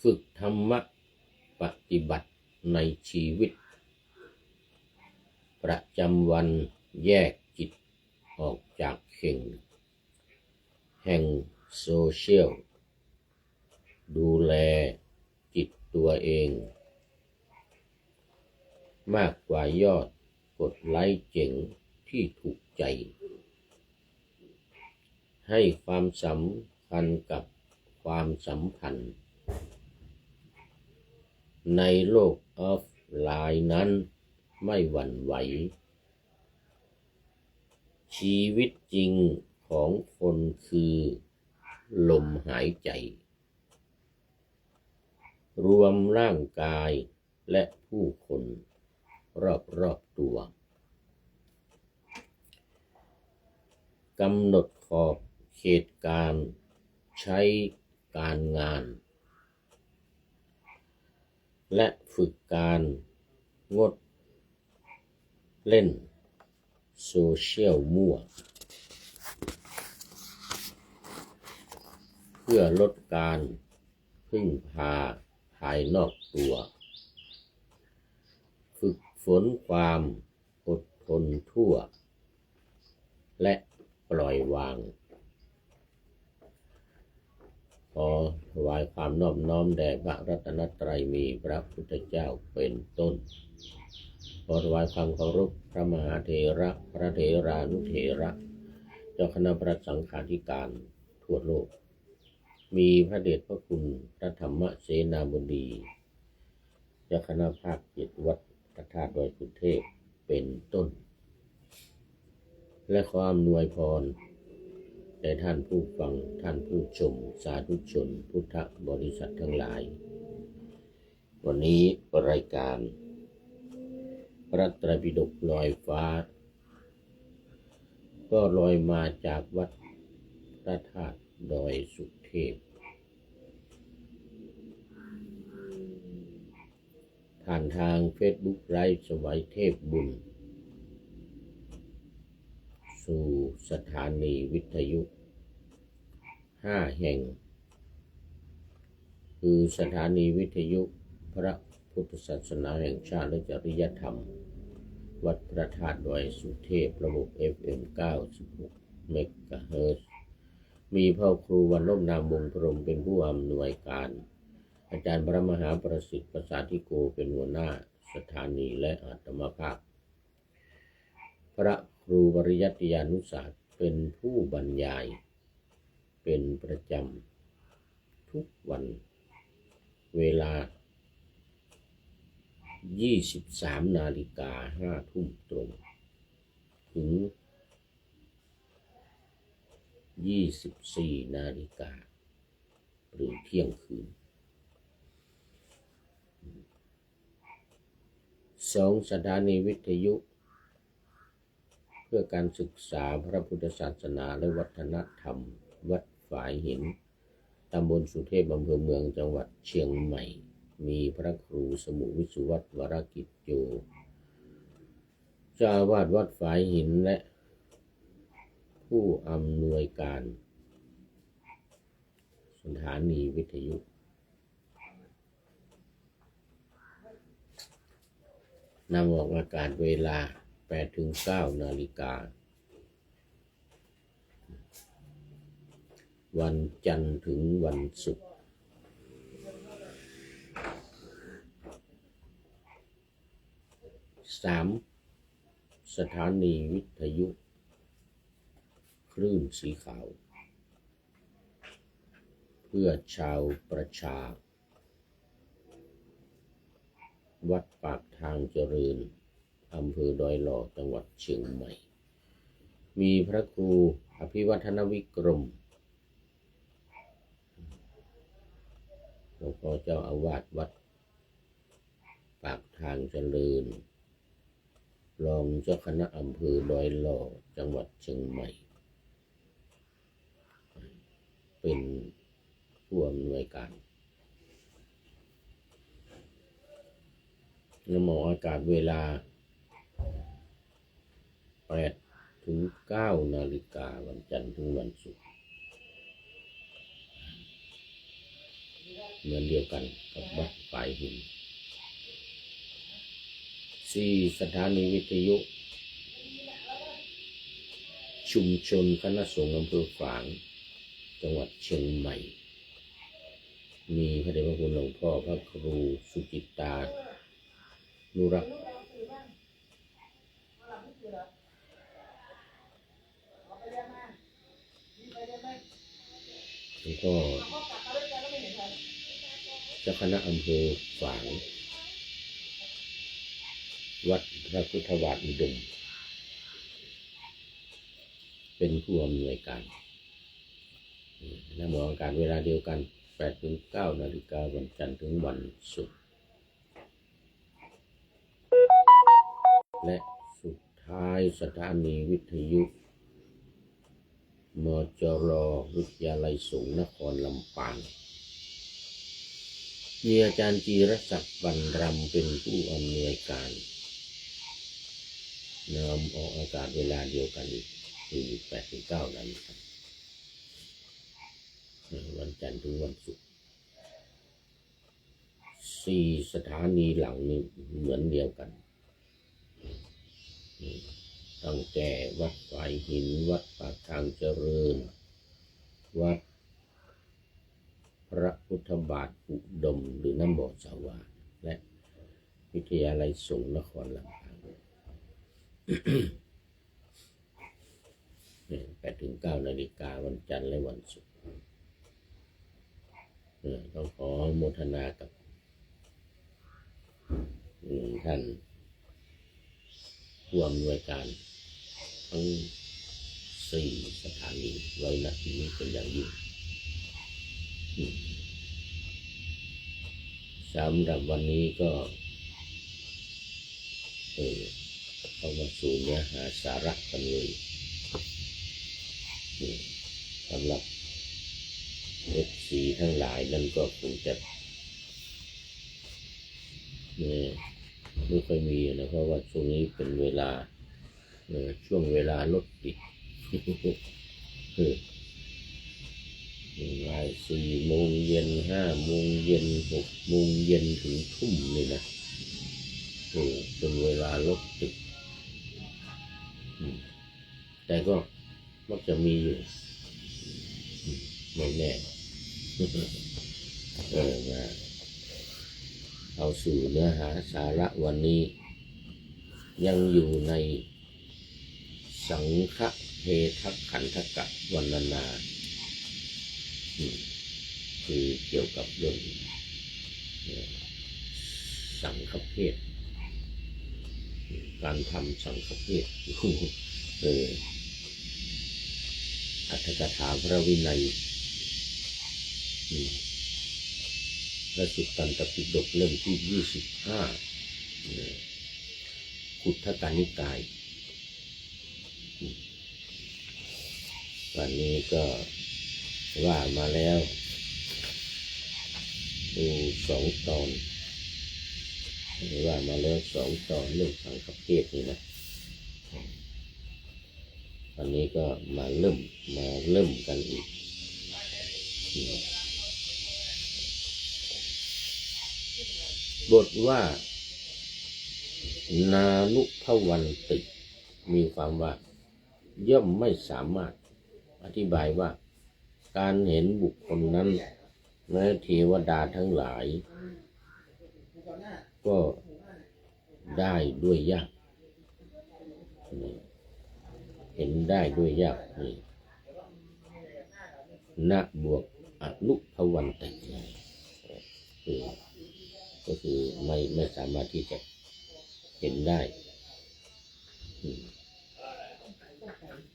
ฝึกธรรมะปฏิบัติในชีวิตประจำวันแยกจิตออกจากเข่งแห่งโซเชียลดูแลจิตตัวเองมากกว่ายอดกดไลค์เจ๋งที่ถูกใจให้ความสำคัญกับความสัมพันธ์ในโลกออฟไลน์นั้นไม่หวั่นไหวชีวิตจริงของคนคือลมหายใจรวมร่างกายและผู้คนรอบๆตัวกำหนดขอบเขตการใช้การงานและฝึกการงดเล่นโซเชียลมั่วเพื่อลดการพึ่งพาภายนอกตัวฝึกฝนความอดทนทั่วและปล่อยวางขอถวายความนอบน้อมแด่พระรัตนตรัยมีพระพุทธเจ้าเป็นต้นขอถวายความเคารพพระมหาเถระพระเถรานุเถระเจ้าคณะพระสังฆาธิการทั่วโลกมีพระเดชพระคุณพระธรรมเสนาบดีเจ้าคณะภาค7วัดพระธาตุดอยสุเทพเป็นต้นและขออำนวยพรแด่ท่านผู้ฟังท่านผู้ชมสาธุชนพุทธบริษัททั้งหลายวันนี้รายการพระไตรปิฎกลอยฟ้าก็ลอยมาจากวัดพระธาตุดอยสุเทพผ่านทาง Facebook ไลฟ์สวัยเทพบุญสู่สถานีวิทยุ5แห่งคือสถานีวิทยุพระพุทธศาสนาแห่งชาติและจริยธรรมวัดพระธาตุดอยสุเทพระบบ FM 96 เมกะเฮิรตซ์มีพ่อครูวันร่มนามวงพรหมเป็นผู้อำนวยการอาจารย์พระมหาประสิทธิ์ประสาธิโกเป็นหัวหน้าสถานีและอาตมาภาพพระครูวริยัตยานุศาสตร์เป็นผู้บรรยายเป็นประจำทุกวันเวลา 23 นาฬิกา 5 ทุ่มตรงถึง 24 นาฬิกาหรือเที่ยงคืน2 สถานีวิทยุเพื่อการศึกษาพระพุทธศาสนาและวัฒนธรรมวัดฝายหินตำบลสุเทพอำเภอเมืองจังหวัดเชียงใหม่มีพระครูสมุวิสุวัตรวรกิจโยเจ้าอาวาสวัดฝายหินและผู้อำนวยการสถานีวิทยุนำออกอากาศเวลา 8-9 นาฬิกาวันจันทร์ถึงวันศุกร์3 สถานีวิทยุคลื่นสีขาวเพื่อชาวประชาวัดปากทางเจริญอำเภอดอยหล่อจังหวัดเชียงใหม่มีพระครูอภิวัฒนวิกรมหลวงพ่อเจ้าอาวาสวัดปากทางเจริญรองเจ้าคณะอำเภอดอยหล่อจังหวัดเชียงใหม่เป็นผู้อำนวยการนำออกอากาศเวลา 8-9 นาฬิกาวันจันทร์ถึงวันศุกร์ เหมือนเดียวกันกับวัดฝายหิน4 สถานีวิทยุชุมชนคณะสงฆ์อำเภอฝางจังหวัดเชียงใหม่มีพระเดชพระคุณหลวงพ่อพระครูสุจิตานุรักษ์แล้วก็เจ้าคณะอำเภอฝางวัดพระพุทธบาทอุดมเป็นผู้อำนวยการและหมอการเวลาเดียวกัน8 ถึง 9 นาฬิกาวันจันทร์ถึงวันศุกร์และสุดท้ายสถานีวิทยุมจร.วิทยาลัยสงฆ์นครลำปางมีอาจารย์จีรศักดิ์บรรรำเป็นผู้อำนวยการนำออกอากาศเวลาเดียวกันอีกคือ8 ถึง 9 นาฬิกาวันจันทร์ถึงวันศุกร์4 สถานีหลังนี้เหมือนเดียวกันตั้งแต่วัดฝายหินวัดปากทางเจริญวัดพระพุทธบาทอุดมหรือน้ำบ่อสาวาและวิทยาลัยสงฆ์นครลำปาง8 ถึง 9 นาฬิกาวันจันทร์และวันศุกร์ต้องขอโมทนากับท่านผู้อำนวยการทั้ง4 สถานีไว้ณที่นี้เป็นอย่างยิ่งสำหรับวันนี้ก็เข้ามาสู่เนื้อหาสาระกันเลยสำหรับFC ทั้งหลายนั่นก็คงจะไม่ค่อยมีนะเพราะว่าช่วงนี้เป็นเวลาช่วงเวลารถติดบ่าย 4 โมงเย็น 5 โมงเย็น 6 โมงเย็นถึงทุ่มเลยนะเป็นเวลารถติดแต่ก็มักจะมีอยู่ไม่แน่มาเอาสู่เนื้อหาสาระวันนี้ยังอยู่ในสังฆเพทขันธกะวรรณนาคือเกี่ยวกับเรื่องสังฆเพศการทำสังฆเพศอรรถกถาพระวินัยพระสุตตันตปิฎกเล่มที่ 25ขุททกนิกายวันนี้ก็ว่ามาแล้วดู2 ตอนว่ามาแล้ว2 ตอนเรื่องสังฆเพศนี่นะวันนี้ก็มาเริ่มกันอีกบทว่านานุภวันติมีความว่าย่อมไม่สามารถอธิบายว่าการเห็นบุคคลนั้นแม้เทวดาทั้งหลายก็ได้ด้วยยากเห็นได้ด้วยยากนี่ณบวกอนุภวันติก็คือไม่สามารถที่จะเห็นได้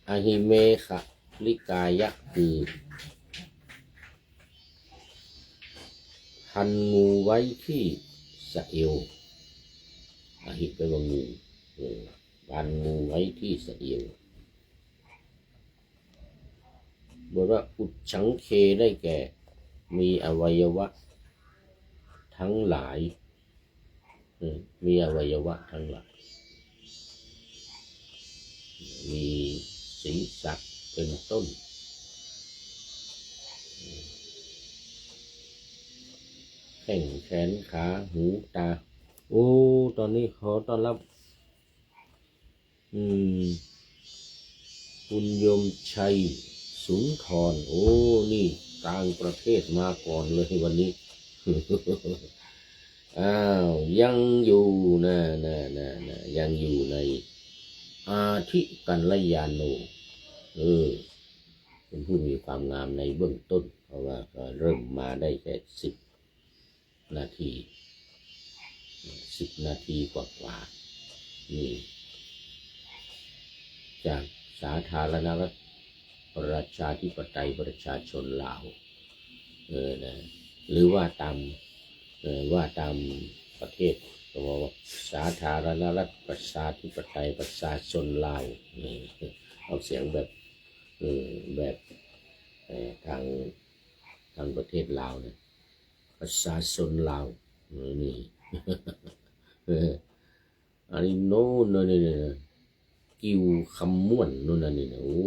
อหิเมขลิกายะคือพันงูไว้ที่สะเอวอหิแปลว่างูพันงูไว้ที่สะเอวบอกว่าอุจฉังเคได้แก่มีอวัยวะทั้งหลายมีอวัยวะทั้งหลายมีศีรษะเป็นต้น ข้งแขนขาหูตาโอ้ตอนนี้ขอต้อนรับคุณโยมชัยสุนทรโอ้นี่ต่างประเทศมาก่อนเลยวันนี้ อ้าวยังอยู่นะยังอยู่ในอาทิกัลยาโนเป็นผู้มีความงามในเบื้องต้นเพราะว่าก็เริ่มมาได้แค่นาที10 นาทีกว่านี่จากสาธารณรัฐประชาธิปไตยประชาชนลาวนะหรือว่าตามประเทศก็บอกว่าสาธารณรัฐประชาธิปไตยประชาชนลาวเอาเสียงแบบทางประเทศลาวเนี่ยประชาชนลาวนี่ อันนี้โน่นนี่กิวคำม่วนโน่นนี่โอ้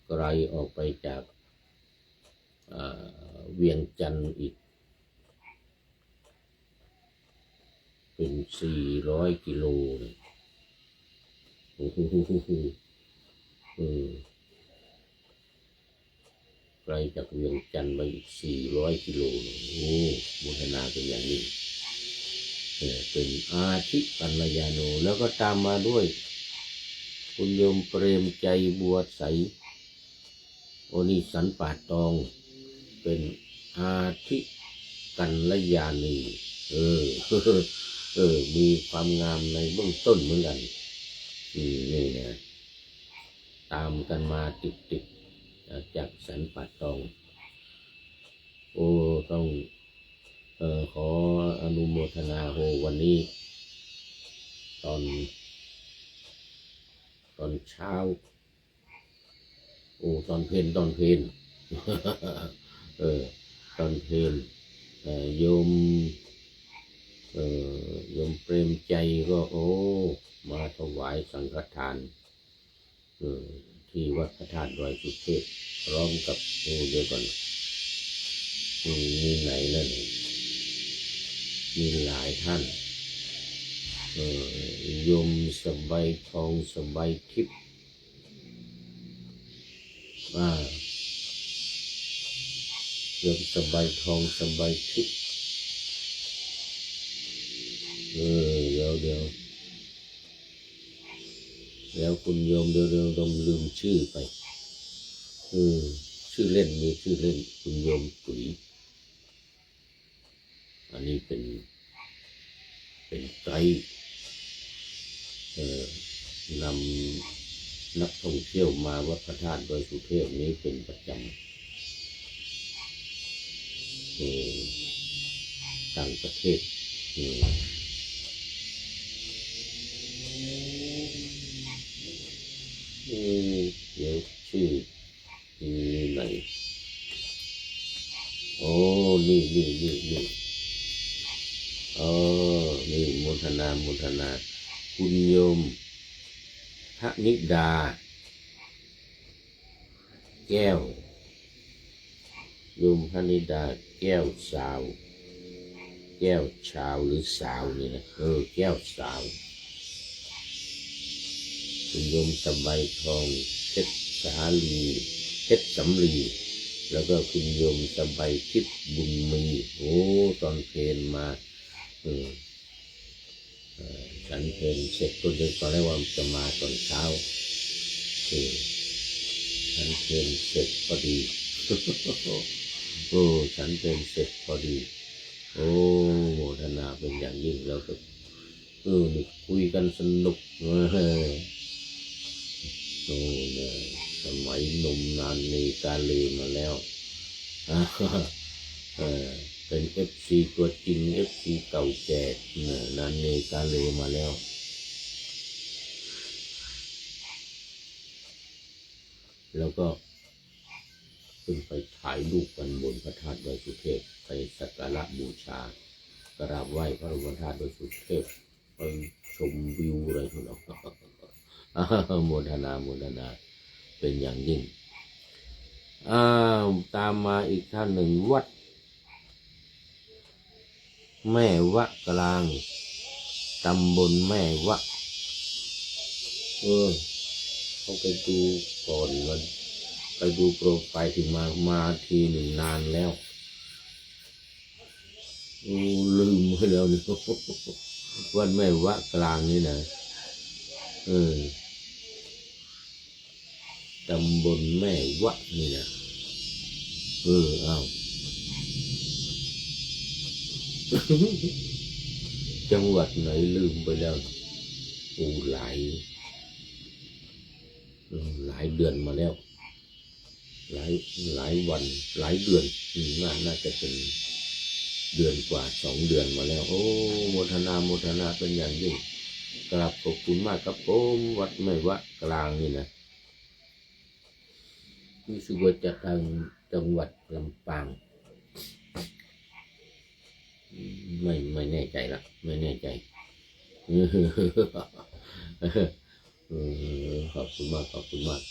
ไกลออกไปจากเวียงจันทร์อีกเป็น400 กิโลเลยโอ้โหไกลจากเวียงจันทร์ไปอีก400 กิโลโอ้มุทนาเป็นอย่างนี้เป็นอาทิกัลยาโนแล้วก็ตามมาด้วยคุณโยมเปรมใจบัวใสโอนี่สันป่าตองเป็นอาทิกัลยาณีมีความงามในเบื้องต้นเหมือนกันนี่นะตามกันมาติดจากสันป่าตองโอ้ต้องขออนุโมทนาโหวันนี้ตอนเช้าโอ้ตอนเพลนตอนเพลนโยมเปรมใจก็โอ้มาถวายสังฆทานที่วัดพระธาตุดอยสุเทพพร้อมกับเดี๋ยวก่อนมีไหนนั่นมีหลายท่านโยมสบายทองสบายทิพย์โยมสบายทองสบายทิพย์เดี๋ยวแล้วคุณโยมเดี๋ยวต้องลืมชื่อไปชื่อเล่นมีชื่อเล่นคุณโยมปุ๋ยอันนี้เป็นไกด์นำนักท่องเที่ยวมาวัดพระธาตุดอยสุเทพนี้เป็นประจำต่างประเทศเดี๋ยวชื่อไหนโอ้นี่นี่โมทนาคุณโยมพระนิดาแก้วโยมพระนิดาแก้วสาวแก้วชาวหรือสาวนี่นะแก้วสาวคุณโยมสบายทองเพชรสำลีแล้วก็คุณโยมสบายทิพย์บุญมีโอ้ตอนเพลนมาฉันเพลนเสร็จก็เดินตอนแรกว่าจะมาตอนเช้าฉันเพลนเสร็จพอดีฉันเพลนเสร็จพอดีโอ้โมทนาเป็นอย่างยิ่งแล้วก็นี่คุยกันสนุกสมัยหนุ่มนานในกาเลมาแล้วเป็น FC ตัวจริง FC เก่าแก่นานในกาเลมาแล้วแล้วก็ขึ้นไปถ่ายรูปกันบนพระธาตุดอยสุเทพไปสักการะบูชากราบไหว้พระบรมธาตุดอยสุเทพไปชมวิวอะไรทุกอย่างโมทนาเป็นอย่างยิ่งตามมาอีกท่านหนึ่งวัด แม่วะกลางตำบลแม่วะเขาไปดูก่อนวันไปดูโปรไฟล์ที่มาทีหนึ่งนานแล้วลืมไปแล้วนี่ วันแม่วะกลางนี่นะตำบลแม่วะนี่นะอ้าว จังหวัดไหนลืมไปแล้วหลายเดือนมาแล้วหลายวันหลายเดือนน่าจะเป็นเดือนกว่า2 เดือนมาแล้วโอ้โมทนาเป็นอย่างยิ่งกราบขอบคุณมากครับผมวัดแม่วะกลางนี่นะรู้สึกว่าจะทางจังหวัดลำปางไม่แน่ใจละไม่แน่ใจขอบคุณมาก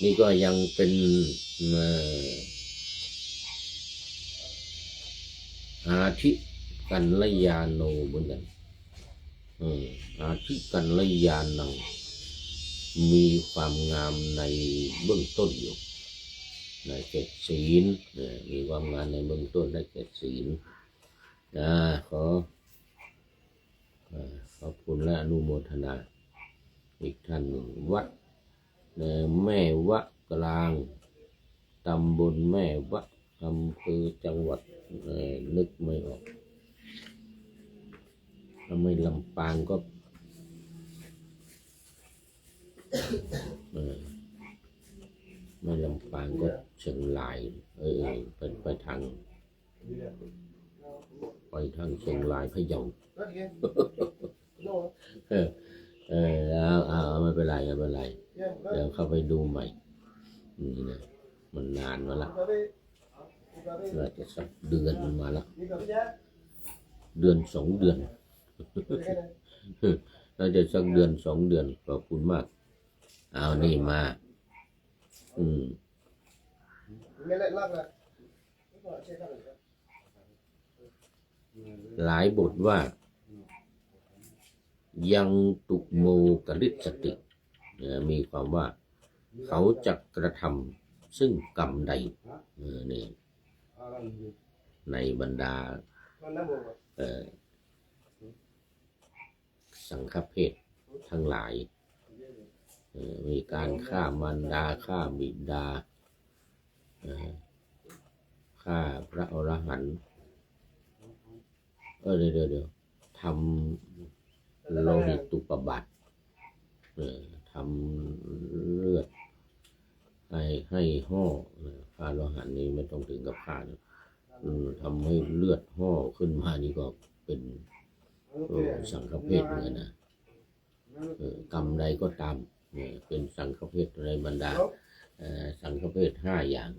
นี่ก็ยังเป็นอาทิกัลยาโนเหมือนกันอาทิกัลยาณังมีความงามในเบื้องต้นอยู่ใน7 ศีลมีความงามในเบื้องต้นใน7 ศีลขอบคุณและอนุโมทนาอีกท่านหนึ่งวัดแม่วะกลางตำบลแม่วะอำเภอจังหวัดนึกไม่ออกถ้าไม่ลำปางก็ไม่ลำปางก็เชียงรายเป็นไปทางเชียงรายพะเยาไม่เป็นไรเดี๋ยวเข้าไปดูใหม่นี่นะมันนานมาละน่าจะสักเดือนมาละเดือน 2 เดือนน่าจะสักเดือน 2 เดือนขอบคุณมากเอานี่มาหลายบทว่ายังตุโมกลิสติมีความว่าเขาจะกระทำซึ่งกรรมใดนี่ในบรรดาสังฆเพศทั้งหลายมีการฆ่ามารดาฆ่าบิดาฆ่าพระอรหันต์เดี๋ยวทำโลหิตตุปบาททำเลือดให้ห่อพระอรหันต์นี้ไม่ต้องถึงกับฆ่าทำให้เลือดห่อขึ้นมานี่ก็เป็นสังฆเพศเหมือนกันนะกรรมใดก็ตามเป็นสังฆเพศในบรรดาสังฆเพศ5 อย่าง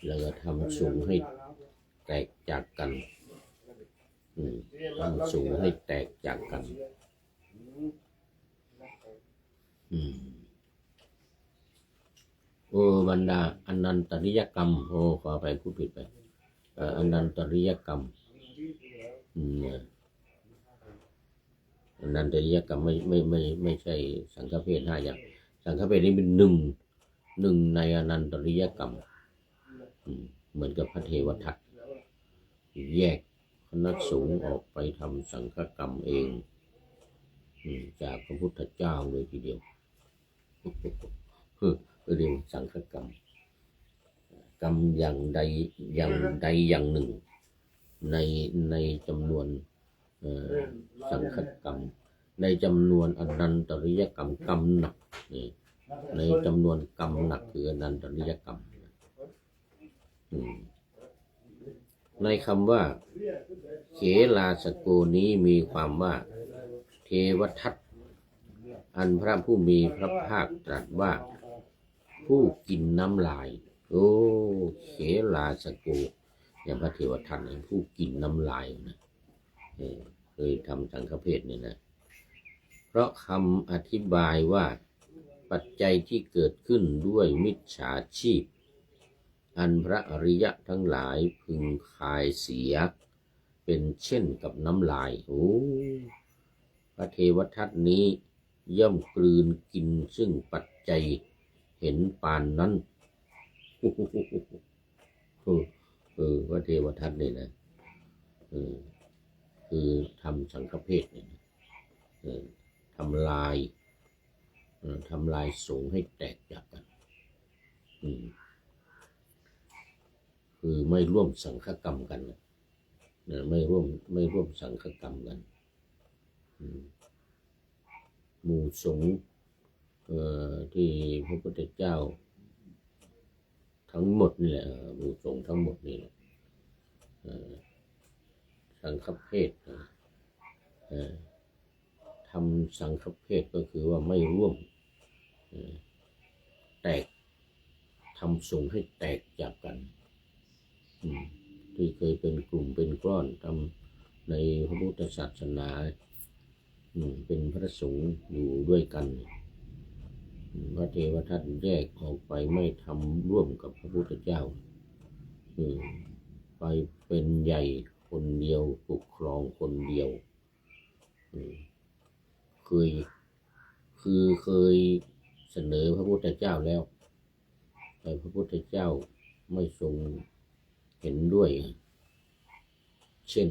แล้วก็ทำสูงให้แตกจากกันทำสูงให้แตกจากกันบรรดาอนันตริยกรรมขอไปพูดผิดไปอนันตริยกรรมอนันตริยกรรมไม่ใช่สังฆเพศ5 อย่างสังฆเพศนี้เป็นหนึ่งในอนันตริยกรรมเหมือนกับพระเทวทัตแยกคณะสงฆ์ออกไปทำสังฆกรรมเองจากพระพุทธเจ้าเลยทีเดียวเรียกสังฆกรรมกรรมอย่างใดอย่างหนึ่งในจำนวนสังฆกรรมในจำนวนอนันตริยกรรมกรรมหนักในจำนวนกรรมหนักคืออนันตริยกรรมในคำว่าเขลาสโกนี้มีความว่าเทวทัตอันพระผู้มีพระภาคตรัสว่าผู้กินน้ำลายเขลาสโกอย่างพระเทวทัตผู้กินน้ำลายนะเคยทำสังฆเพศเนี่ยนะเพราะคำอธิบายว่าปัจจัยที่เกิดขึ้นด้วยมิจฉาชีพ อันพระอริยะทั้งหลายพึงคายเสียเป็นเช่นกับน้ำลายโอ้พระเทวทัตนี้ย่อมกลืนกินซึ่งปัจจัยเห็นปานนั้นพระเทวทัตเนี่ยนะคือทำสังฆเพศเนี่ยทำลายสงฆ์ให้แตกจากกันคือไม่ร่วมสังฆกรรมกันไม่ร่วมสังฆกรรมกันหมู่สงฆ์ที่พระพุทธเจ้าทั้งหมดนี่แหละหมู่สงฆ์ทั้งหมดนี่แหละสังฆเพศทำสังฆเพศก็คือว่าไม่ร่วมแตกทำสงฆ์ให้แตกจากกันที่เคยเป็นกลุ่มเป็นก้อนทำในพระพุทธศาสนาเป็นพระสงฆ์อยู่ด้วยกันพระเทวทัตแยกออกไปไม่ทำร่วมกับพระพุทธเจ้าไปเป็นใหญ่คนเดียวปกครองคนเดียวเคยเสนอพระพุทธเจ้าแล้วแต่พระพุทธเจ้าไม่ทรงเห็นด้วยเช่น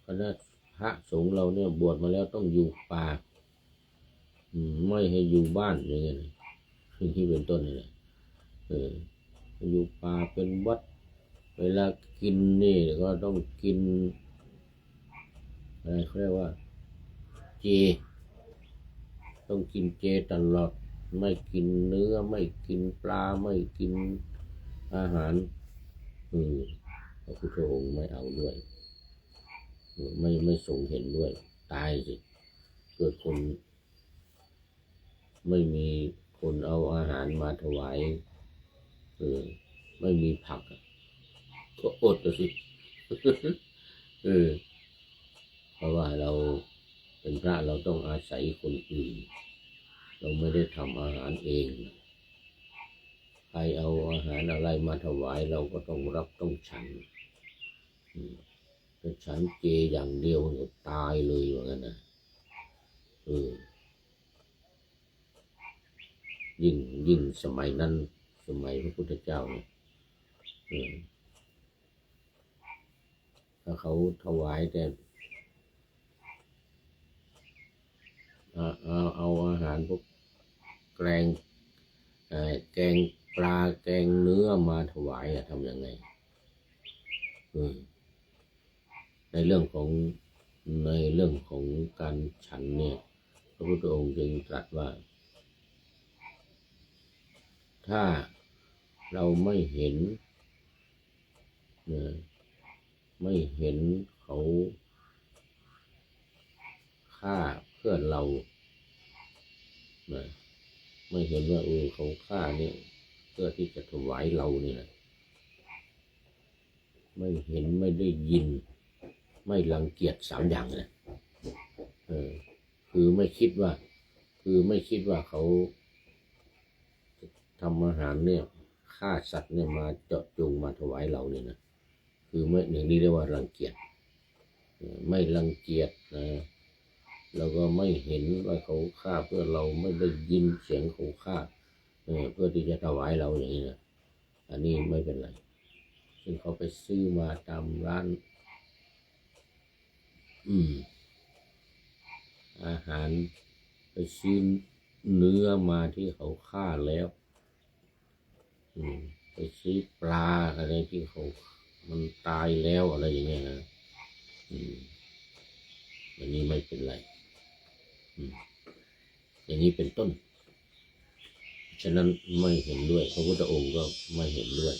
คณะพระสงฆ์เราเนี่ยบวชมาแล้วต้องอยู่ป่าไม่ให้อยู่บ้านอย่างเงี้ยที่เป็นต้นนี่แหละอยู่ป่าเป็นวัดเวลากินนี่ก็ต้องกินอะไรเขาเรียกว่าเจต้องกินเจตลอดไม่กินเนื้อไม่กินปลาไม่กินอาหารพระพุทธองค์ไม่เอาด้วยไม่ทรงเห็นด้วยตายสิเกิดคนไม่มีคนเอาอาหารมาถวายไม่มีผักก็อดสิเพราะว่าเราเป็นพระเราต้องอาศัยคนอื่นเราไม่ได้ทำอาหารเองใครเอาอาหารอะไรมาถวายเราก็ต้องรับต้องฉันถ้าฉันเจอย่างเดียวเนี่ยตายเลยว่างั้นนะยิ่งสมัยนั้นสมัยพระพุทธเจ้าเนี่ยถ้าเขาถวายแต่เอาอาหารพวกแกงปลาแกงเนื้อมาถวายทำยังไงในเรื่องของการฉันเนี่ยพระพุทธองค์จึงตรัสว่าถ้าเราไม่เห็นเขาฆ่าเพื่อนเราไม่เห็นว่าเขาฆ่าเนี่ยเพื่อที่จะถวายเราเนี่ยไม่เห็นไม่ได้ยินไม่รังเกียจ3 อย่างเลยคือไม่คิดว่าเขาทำอาหารเนี่ยฆ่าสัตว์เนี่ยมาเจาะจงมาถวายเราเนี่ยนะคือไม่อย่างนี้เรียกว่ารังเกียจไม่รังเกียจเราก็ไม่เห็นว่าเขาฆ่าเพื่อเราไม่ได้ยินเสียงเขาฆ่าเพื่อที่จะถวายเราอย่างนี้นะอันนี้ไม่เป็นไรซึ่งเขาไปซื้อมาตามร้านอาหารไปซื้อเนื้อมาที่เขาฆ่าแล้วไปซื้อปลาอะไรที่มันตายแล้วอะไรอย่างเงี้ยนะอันนี้ไม่เป็นไรอย่างนี้เป็นต้นฉะนั้นไม่เห็นด้วยพระพุทธองค์ก็ไม่เห็นด้วย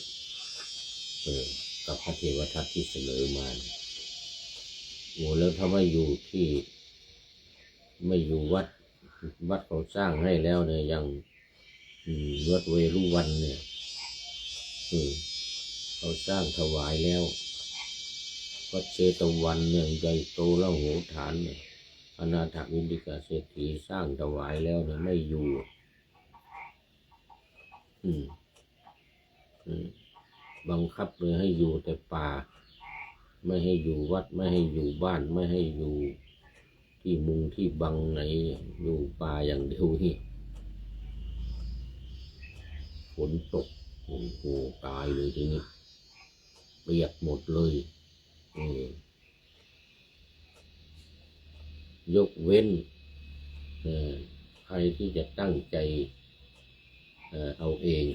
กับพระเทวทัตที่เสนอมาแล้วถ้าไม่อยู่วัดเขาสร้างให้แล้วเนี่ยยังวัดเวรุวันเนี่ยเขาสร้างถวายแล้ววัดเชตวันเนี่ยใหญ่โตแล้วโหฐานเนี่ยอนาถวินดิกาเศรษฐีสร้างถวายแล้วเนี่ยไม่อยู่ บังคับเลยให้อยู่แต่ป่าไม่ให้อยู่วัดไม่ให้อยู่บ้านไม่ให้อยู่ที่มุงที่บังไหนอยู่ป่าอย่างเดียวนี่ฝนตกโอ้โหตายเลยทีนี้เปียกหมดเลยยกเว้นใครที่จะตั้งใจเอาเอง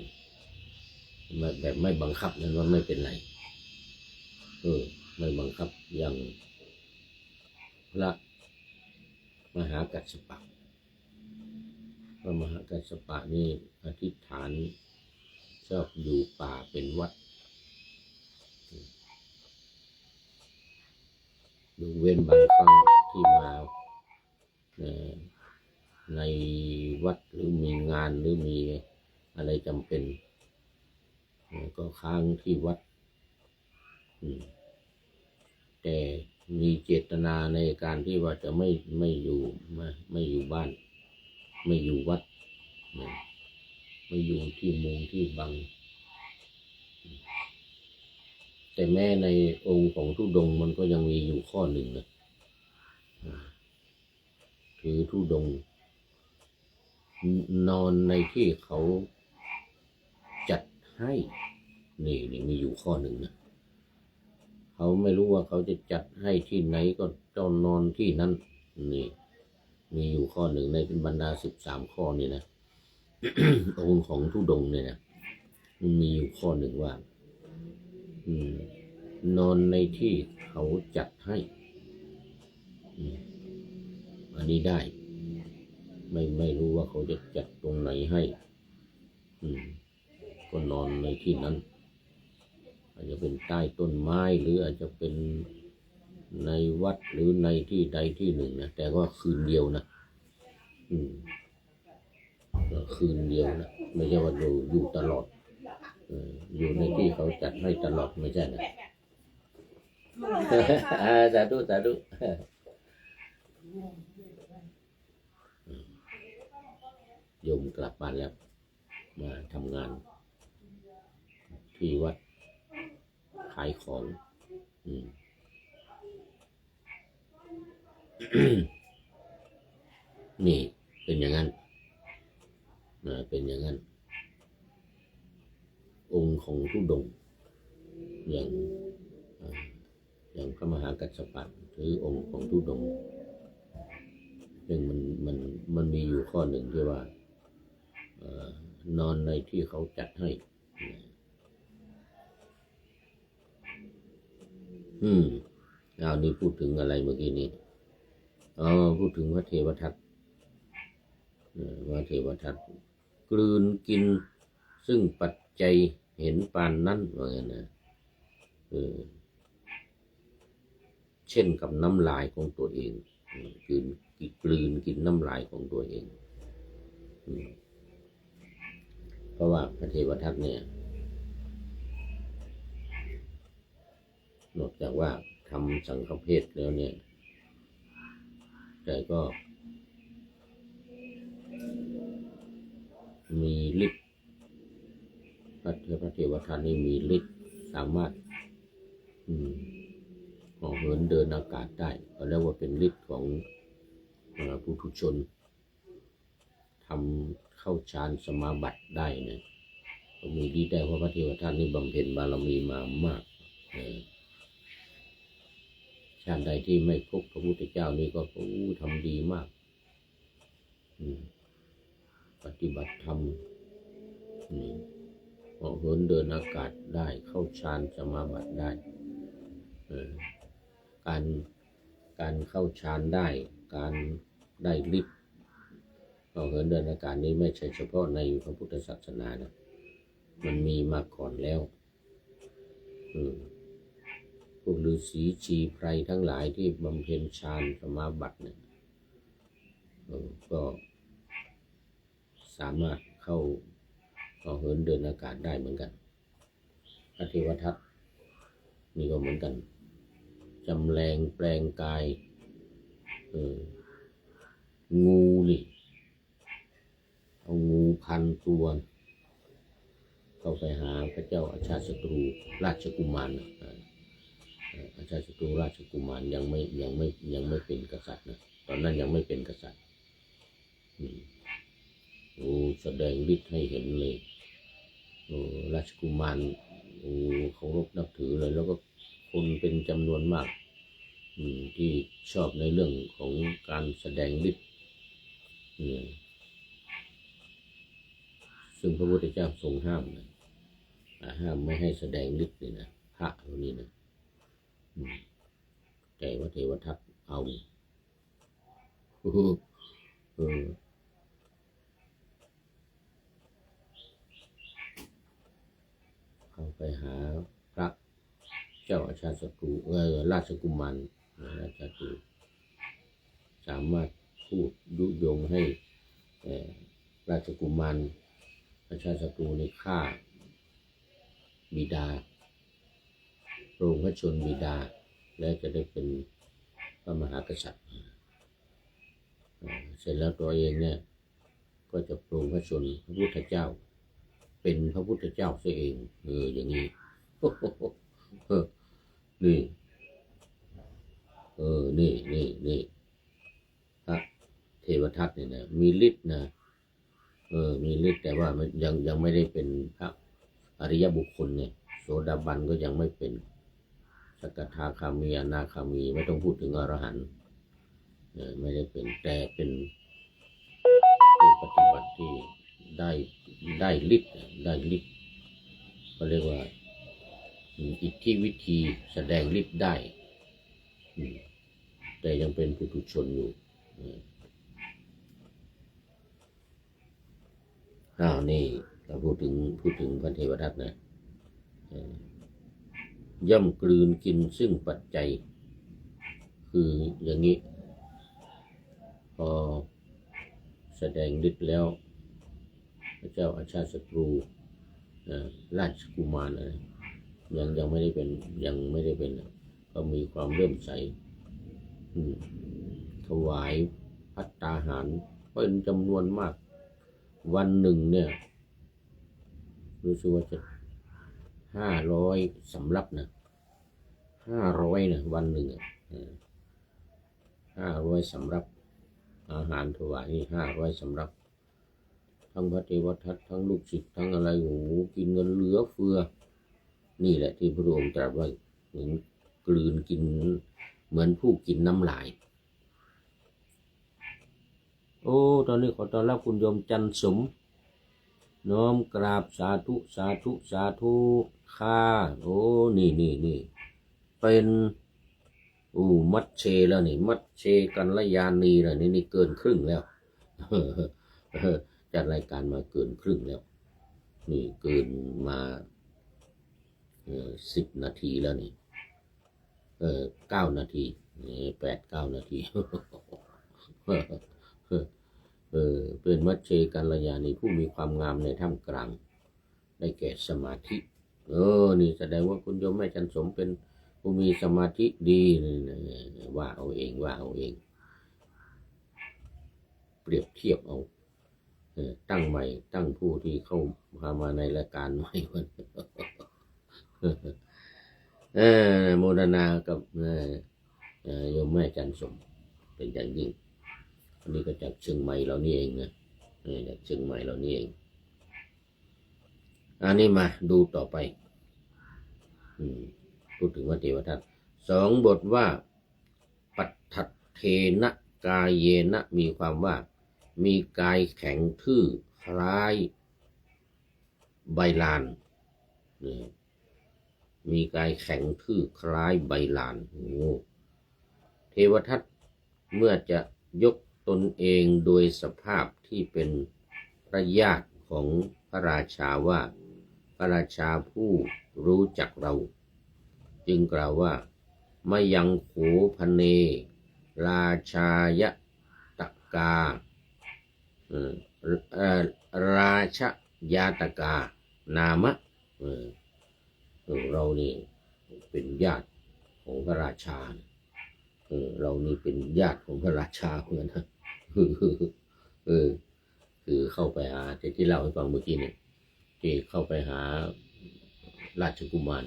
แบบไม่บังคับนั้นว่าไม่เป็นไรไม่บังคับอย่างพระมหากัสสปะพระมหากัสสปะนี่อธิษฐานชอบอยู่ป่าเป็นวัดยกเว้นบางครั้งที่มาในวัดหรือมีงานหรือมีอะไรจำเป็นก็ค้างที่วัดแต่มีเจตนาในการที่ว่าจะไม่อยู่บ้านไม่อยู่วัดไม่อยู่ที่มุงที่บังแต่แม้ในองค์ของธุดงค์มันก็ยังมีอยู่ข้อหนึ่งนะถือธุดงค์นอนในที่เขาจัดให้นี่มีอยู่ข้อหนึ่งนะเขาไม่รู้ว่าเขาจะจัดให้ที่ไหนก็ต้องนอนที่นั้นนี่มีอยู่ข้อหนึ่งในบรรดา13 ข้อนี่นะ องค์ของธุดงค์เนี่ยนะมันมีอยู่ข้อหนึ่งว่านอนในที่เขาจัดให้อันนี้ได้ไม่รู้ว่าเขาจะจัดตรงไหนให้ก็นอนในที่นั้นอาจจะเป็นใต้ต้นไม้หรืออาจจะเป็นในวัดหรือในที่ใดที่หนึ่งนะแต่ก็คืนเดียวนะคืนเดียวนะไม่ใช่ว่าอยู่ตลอดอยู่ในที่เขาจัดให้ตลอดไม่ใช่นะสาธุสาธุโยมกลับบ้านแล้วมาทำงานที่วัดขายของนี่เป็นอย่างนั้นเป็นอย่างนั้นองค์ของธุดงค์อย่างพระมหากัสสปะหรือองค์ของธุดงค์ซึ่งมันมีอยู่ข้อหนึ่งที่ว่านอนในที่เขาจัดให้นี่พูดถึงอะไรเมื่อกี้นี้พูดถึงพระเทวทัตพระเทวทัตกลืนกินซึ่งปัจจัยเห็นปานนั้นว่าไงนะเช่นกับน้ำลายของตัวเองกลืนกินน้ำลายของตัวเองเพราะว่าพระเทวทัตเนี่ยนอกจากว่าทำสังฆเพศแล้วเนี่ยแต่ก็มีฤทธิ์พระเทวทัตนี่มีฤทธิ์สามารถออกเหินเดินอากาศได้ก็เรียกว่าเป็นฤทธิ์ของปุถุชนทำเข้าฌานสมาบัติได้เนี่ยก็มีฤทธิ์ได้เพราะพระเทวทัตนี่บำเพ็ญบารมีมามากชาติใดที่ไม่พบพระพุทธเจ้านี่ก็ทำดีมากปฏิบัติธรรมออกเหินเดินอากาศได้เข้าฌานสมาบัติได้การเข้าฌานได้การได้ฤทธิ์ออกเหินเดินอากาศนี้ไม่ใช่เฉพาะในพระพุทธศาสนานะมันมีมาก่อนแล้วพวกฤาษีชีไพรทั้งหลายที่บำเพ็ญฌานสมาบัติเนี่ยก็สามารถเข้าเหินเดินอากาศได้เหมือนกันพระเทวทัตนี่ก็เหมือนกันจำแรงแปลงกายงูนี่เอางูพันตัว เข้าไปหาพระเจ้าอาชาติศัตรูราชกุมารอาชาติศัตรูราชกุมารยังไม่เป็นกษัตริย์นะตอนนั้นยังไม่เป็นกษัตริย์โอ้แสดงฤทธิ์ให้เห็นเลยโอ้ราชกุมารโอ้เคารพนับถือเลยแล้วก็คนเป็นจำนวนมากที่ชอบในเรื่องของการแสดงฤทธิ์ซึ่งพระพุทธเจ้าทรงห้ามนะห้ามไม่ให้แสดงฤทธิ์เลยนะพระพวกนี้นะแต่ว่าเทวทัตเอาเข้าไปหาพระเจ้าอาชาติศัตรูราชกุมารราชศัตรูสามารถพูดยุยงให้ราชกุมารอาชาติศัตรูในฆ่าบิดาพระองค์พระชนบิดาและจะได้เป็นพระมหากษัตริย์เสร็จแล้วตัวเองเนี่ยก็จะปรงพระชนพระพุทธเจ้าเป็นพระพุทธเจ้าเสียเองอย่างนี้นี่นี่พระเทวทัตเนี่ยนะมีฤทธิ์นะมีฤทธิ์แต่ว่ามันยังไม่ได้เป็นพระอริยบุคคลเนี่ยโสดาบันก็ยังไม่เป็นสกทาคามีอนาคามีไม่ต้องพูดถึงอรหันต์ไม่ได้เป็นแต่เป็นผู้ปฏิบัติที่ได้ฤทธิ์ก็เรียกว่าอิทธิวิธีแสดงฤทธิ์ได้แต่ยังเป็นปุถุชนอยู่นี่เราพูดถึงพระเทวทัตนะย่อมกลืนกินซึ่งปัจจัยคืออย่างนี้พอแสดงฤทธิ์แล้วพระเจ้าอาชาติศัตรูราชกุมารยังไม่ได้เป็นก็มีความเริ่มใสถวายภัตตาหารเป็นจำนวนมากวันหนึ่งเนี่ยรู้สึกว่าจะ500 สำรับนะ500นะวันหนึ่ง500 สำรับอาหารถวายนี่500 สำรับทั้งพระเทวทัตทั้งลูกศิษย์ทั้งอะไรโอ้โหกินเงินเหลือเฟือนี่แหละที่พระองค์ตรัสว่าเหมือนกลืนกินเหมือนผู้กินน้ำลายโอ้ตอนนี้ขอต้อนรับคุณโยมจันสมน้อมกราบสาธุค่ะโอ้นี่เป็นมัดเชแล้วนี่มัดเชกัลยาณีแล้วนี่เกินครึ่งแล้วจัดรายการมาเกินครึ่งแล้วนี่เกินมา10 นาทีแล้วนี่9 นาที8-9 นาทีเป็นมัชเชกัลยาณีผู้มีความงามในท่ามกลางได้แก่สมาธินี่แสดงว่าคุณโยมแม่จันสมเป็นผู้มีสมาธิดีว่าเอาเองเปรียบเทียบเอาตั้งใหม่ตั้งผู้ที่เข้ามาในรายการใหม่วันโมทนากับโยมแม่จันสมเป็นอย่างยิ่งอันนี้ก็จากเชียงใหม่เรานี่เองนะจากเชียงใหม่เรานี่เองอันนี้มาดูต่อไปพูดถึงพระเทวทัต2 บทว่าปัฏฐเทนะกายเยนะมีความว่ามีกายแข็งทื่อคล้ายใบลานมีกายแข็งทื่อคล้ายใบลานเทวทัตเมื่อจะยกตนเองโดยสภาพที่เป็นพระญาติของพระราชาว่าพระราชาผู้รู้จักเราจึงกล่าวว่ามายังโขพเนราชายตการาชยาตกานามะเรานี่เป็นญาติของพระราชาเรานี่เป็นญาติของพระราชาเหมือนนะคือเข้าไปที่เล่าให้ฟังเมื่อกี้เนี่ย ที่เข้าไปหาราชกุมาร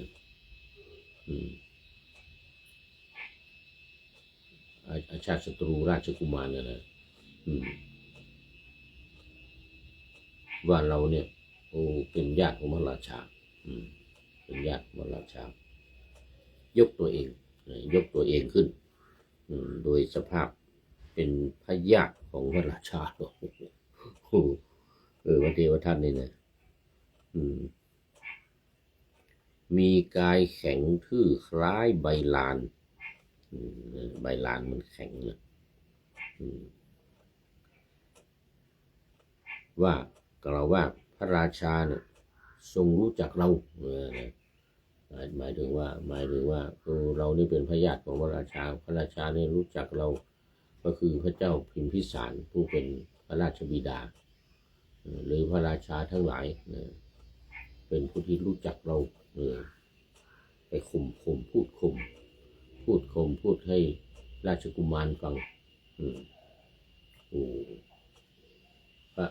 อาชาติศัตรูราชกุมารเนี่ยนะว่าเราเนี่ยเป็นญาติของพระราชาเป็นญาติของพระราชายกตัวเองขึ้นโดยสภาพเป็นพระญาติของพระราชาพระเทวทัตนี่นะมีกายแข็งทื่อคล้ายใบลานใบลานมันแข็งนะว่ากล่าวว่าพระราชาเนี่ยทรงรู้จักเราหมายถึงว่าเรานี่เป็นพระญาติของพระราชาเนี่ยรู้จักเราก็คือพระเจ้าพิมพิสารผู้เป็นพระราชบิดาหรือพระราชาทั้งหลายเป็นผู้ที่รู้จักเราไปพูดให้ราชกุมารฟังพระ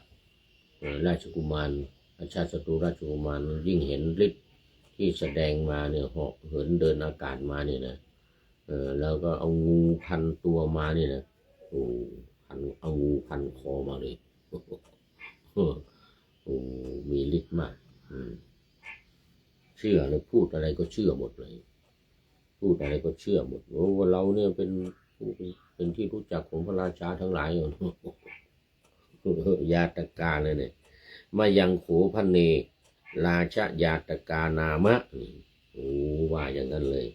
ราชกุมารอาชาติศัตรูราชกุมารยิ่งเห็นฤทธิ์ที่แสดงมาเนี่ยเหาะเหินเดินอากาศมาเนี่ยนะแล้วก็เอางูพันตัวมาเนี่ยนะเอางูพันคอมาเลยมีฤทธิ์มากเชื่อเลยพูดอะไรก็เชื่อหมดเลยว่าเราเนี่ยเป็นที่รู้จักของพระราชาทั้งหลายยาตกาเลยเนี่ยมายังโขพเนราชยาตกานามะว่าอย่างนั้นเลย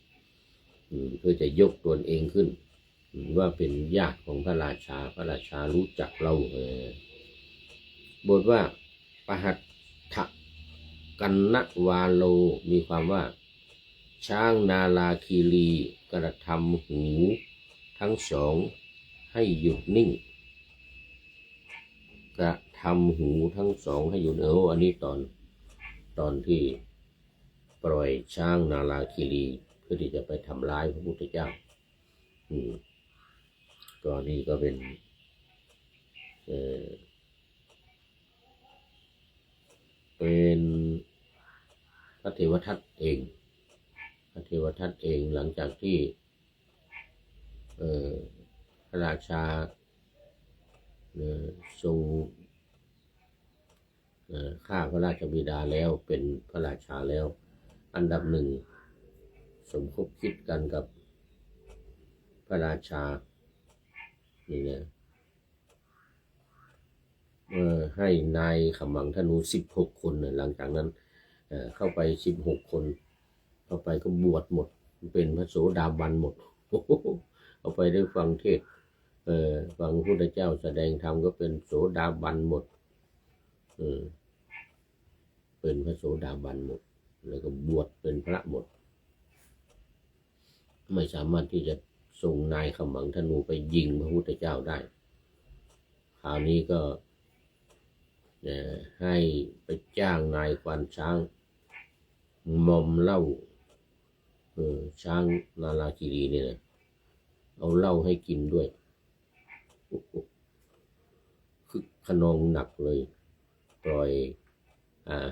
เพื่อจะยกตนเองขึ้นว่าเป็นญาติของพระราชารู้จักเราบทว่าปหัตถกันนวาโลมีความว่าช้างนาลาคีรีกระทำหูทั้งสองให้หยุดนิ่งกระทำหูทั้งสองให้หยุดอันนี้ตอนที่ปล่อยช้างนาลาคีรีเพื่อที่จะไปทำร้ายพระพุทธเจ้าก็นี่ก็เป็นพระเทวทัตเองหลังจากที่พระราชาทรงฆ่าพระราชบิดาแล้วเป็นพระราชาแล้วอันดับหนึ่งสมคบคิดกันกับพระราชานี่นะให้นายขมังธนู16 คนหลังจากนั้นเข้าไป16 คนเข้าไปก็บวชหมดเป็นพระโสดาบันหมดเอาไปได้ฟังเทศฟังพระพุทธเจ้าแสดงธรรมก็เป็นโสดาบันหมดเป็นพระโสดาบันหมดแล้วก็บวชเป็นพระหมดไม่สามารถที่จะส่งนายขมังธนูไปยิงพระพุทธเจ้าได้คราวนี้ก็ให้ไปจ้างนายควานช้างมอมเหล้าช้างนาลาคีรีเนี่ยเอาเหล้าให้กินด้วยคือขนองหนักเลยปล่อย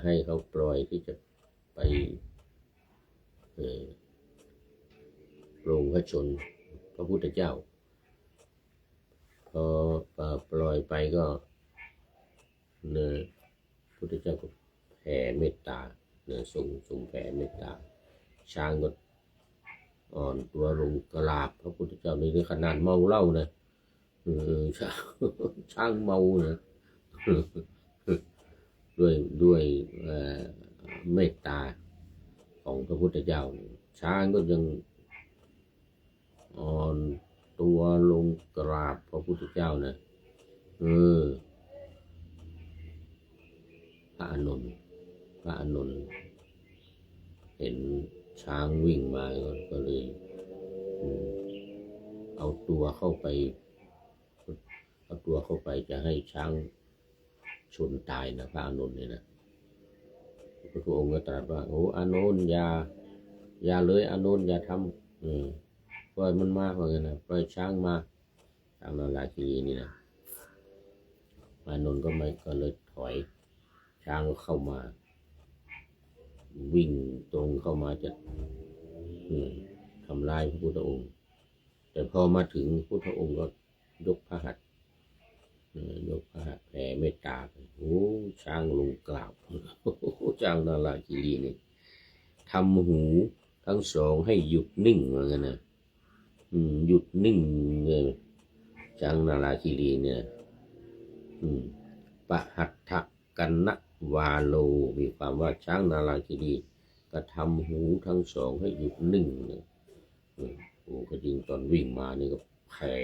ให้เขาปล่อยที่จะไปโปรงพระชนพระพุทธเจ้าพอปล่อยไปก็พระพุทธเจ้าก็แผ่เมตตาทรงแผ่เมตตาช้างก็อ่อนตัวลงกราบพระพุทธเจ้าในขนาดเมาเหล้านะช้างเมานะด้วยเมตตาของพระพุทธเจ้าช้างก็ยังอ่อนตัวลงกราบพระพุทธเจ้านะพระอานนท์เห็นช้างวิ่งมาก็เลยเอาตัวเข้าไปจะให้ช้างชนตายนะพระอานนท์เนี่ยนะพระองค์ก็ตรัสว่าอานนท์อย่าเลยอานนท์อย่าทำปล่อยมันมากเลยนะปล่อยช้างมาช้างนาลาคีรีนี่นะอานนท์ก็เลยถอยช้างก็เข้ามา วิ่งตรงเข้ามาจะทำลายพระพุทธองค์แต่พอมาถึงพุทธองค์ก็ยกพระหัตถ์แผ่เมตตาไปโอ้ช้างลงกราบช้างนาราคีรีนี่ทำหูทั้งสองให้หยุดนิ่งเหมือนกันนะหยุดนิ่งเลยช้างนาราคีรีเนี่ยปหัตถกันนะวาโลมีความว่าช้างนาราคีรีก็ทำหูทั้งสองให้หยุดนิ่งเลยโอ้ก็จริงตอนวิ่งมานี่ก็แผ่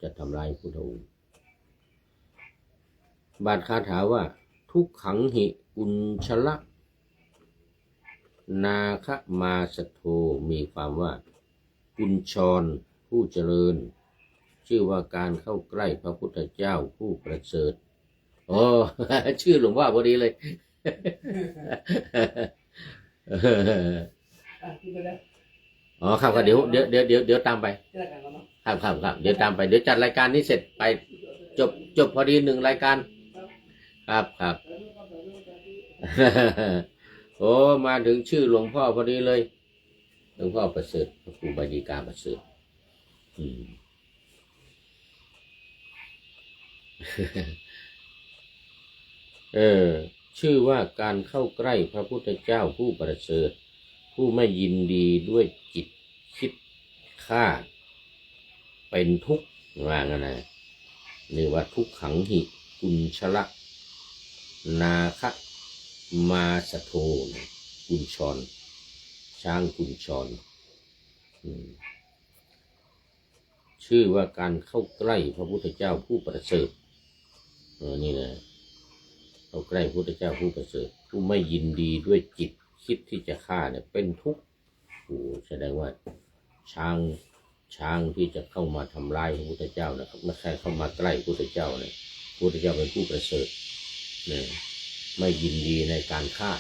จะทำลายพุทธองค์บาทคาถาว่าทุกขังหิอุญชละนาคมาสโทมีความว่ากุญชรผู้เจริญชื่อว่าการเข้าใกล้พระพุทธเจ้าผู้ประเสริฐอ๋อ ชื่อหลวงพ่อพอดีเลย อ๋อครับก็เดี๋ยวตามไปครับเดี๋ยวตามไปเดี๋ยวจัดรายการนี้เสร็จไปจบพอดี1 รายการครับโอ้มาถึงชื่อหลวงพ่อพอดีเลยหลวงพ่อประเสริฐพระครูบาดีกาประเสริฐชื่อว่าการเข้าใกล้พระพุทธเจ้าผู้ประเสริฐผู้ไม่ยินดีด้วยจิตคิดฆ่าเป็นทุกข์ว่างั้นนะนี่ว่าทุกขังหิกุญชละนาคมาสโทกุญชรช้างกุญชรชื่อว่าการเข้าใกล้พระพุทธเจ้าผู้ประเสริฐนี่นะเข้าใกล้พระพุทธเจ้าผู้ประเสริฐผู้ไม่ยินดีด้วยจิตคิดที่จะฆ่าเนี่ยเป็นทุกข์โอ้แสดงว่าช้างที่จะเข้ามาทำลายพระพุทธเจ้านะครับไม่ใช่เข้ามาใกล้พระพุทธเจ้าเนี่ยพระพุทธเจ้าเป็นผู้ประเสริฐเนี่ยไม่ยินดีในการฆ่า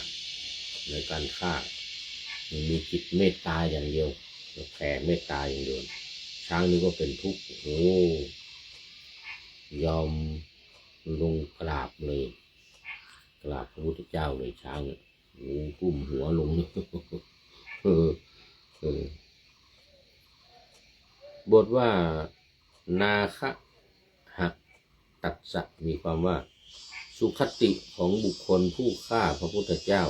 มีจิตเมตตาอย่างเดียวแผ่เมตตาอย่างเดียวช้างนี่ก็เป็นทุกข์โอ้ยอมลงกราบเลยกราบพระพุทธเจ้าเลยช้างโอ้กุ้มหัวลงบทว่านาคหะตัสสะมีความว่าสุคติของบุคคลผู้ฆ่าพระพุทธเจ้า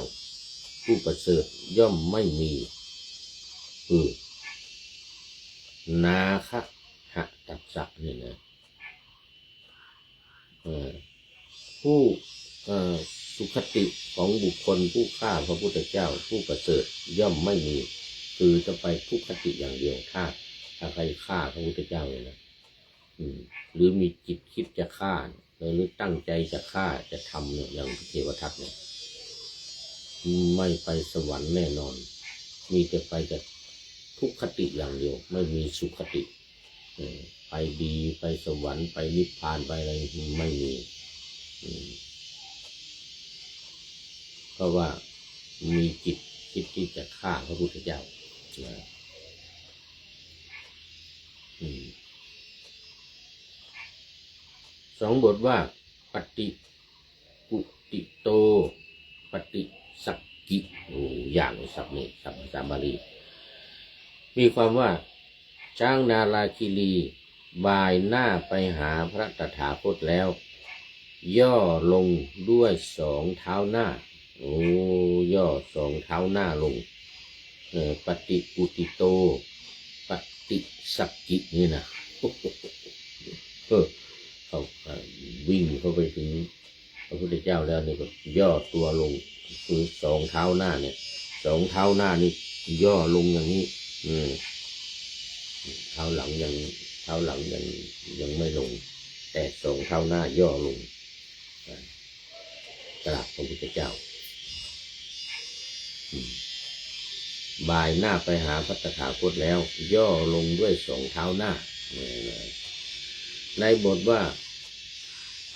ผู้ประเสริฐย่อมไม่มีนาคหะตัสสะนี่นะผู้สุคติของบุคคลผู้ฆ่าพระพุทธเจ้าผู้ประเสริฐย่อมไม่มีคือจะไปทุกขติอย่างเดียวถ้าใครฆ่าพระพุทธเจ้าเลยนะหรือมีจิตคิดจะฆ่าหรือตั้งใจจะฆ่าจะทำเนี่ยอย่างเทวทัตเนี่ยไม่ไปสวรรค์แน่นอนมีแต่ไปจะทุกขติอย่างเดียวไม่มีสุขติไปดีไปสวรรค์ไปนิพพานไปอะไรไม่มีเพราะว่ามีจิตคิดที่จะฆ่าพระพุทธเจ้า2 บทว่าปฏิกุติโตปฏิสักกิอย่างศัพท์นี้ศัพท์ภาษาบาลีมีความว่าช้างนาราคีรีบ่ายหน้าไปหาพระตถาคตแล้วย่อลงด้วย2 เท้าหน้าย่อ2 เท้าหน้าลงปฏิกุติโตปฏิสักกินี่นะเขาวิ่งเข้าไปถึงพระพุทธเจ้าแล้วนี่ก็ย่อตัวลงคือ2 เท้าหน้าเนี่ย2 เท้าหน้านี่ย่อลงอย่างนี้เท้าหลังยังไม่ลงแต่2 เท้าหน้าย่อลงกราบพระพุทธเจ้าบ่ายหน้าไปหาพระตถาคตแล้วย่อลงด้วย2 เท้าหน้าในบทว่า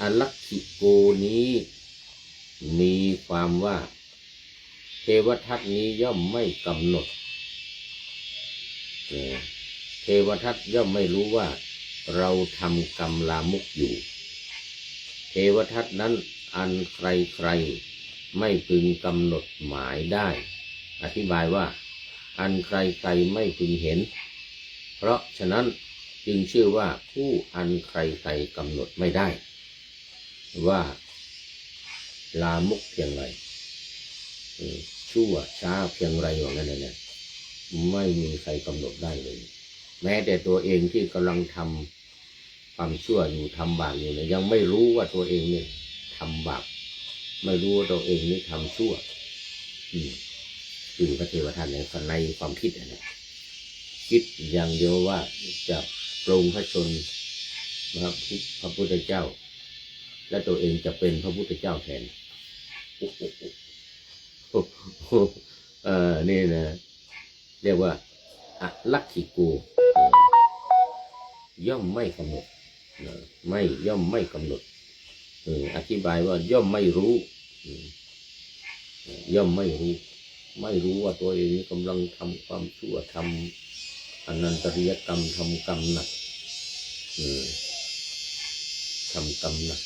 อลักขิโกนี้มีความว่าเทวทัตนี้ย่อมไม่กำหนดเทวทัตย่อมไม่รู้ว่าเราทำกรรมลามกอยู่เทวทัตนั้น อันใครๆไม่พึงกำหนดหมายได้อธิบายว่าอันใครๆไม่พึงเห็นเพราะฉะนั้นจึงชื่อว่าผู้อันใครๆกำหนดไม่ได้ว่าลามกเพียงไรชั่วช้าเพียงไรอย่างนั้นเนี่ยไม่มีใครกำหนดได้เลยแม้แต่ตัวเองที่กำลังทำความชั่วอยู่ทำบาปอยู่เนี่ยยังไม่รู้ว่าตัวเองเนี่ยทำบาปไม่รู้ว่าตัวเองนี่ทำชั่วคือพระเทวทัตในความคิดนะคิดอย่างเดียวว่าจะปรงพระชนพระพุทธเจ้าและตัวเองจะเป็นพระพุทธเจ้าแทนนี่นะเรียกว่าอลักขิโกย่อมไม่กำหนดไม่ย่อมไม่กำหนดอธิบายว่าย่อมไม่รู้ย่อมไม่รู้ว่าตัวเองกำลังทำความชั่วทำอนันตริยกรรมทำกรรมหนักทำกรรมหนัก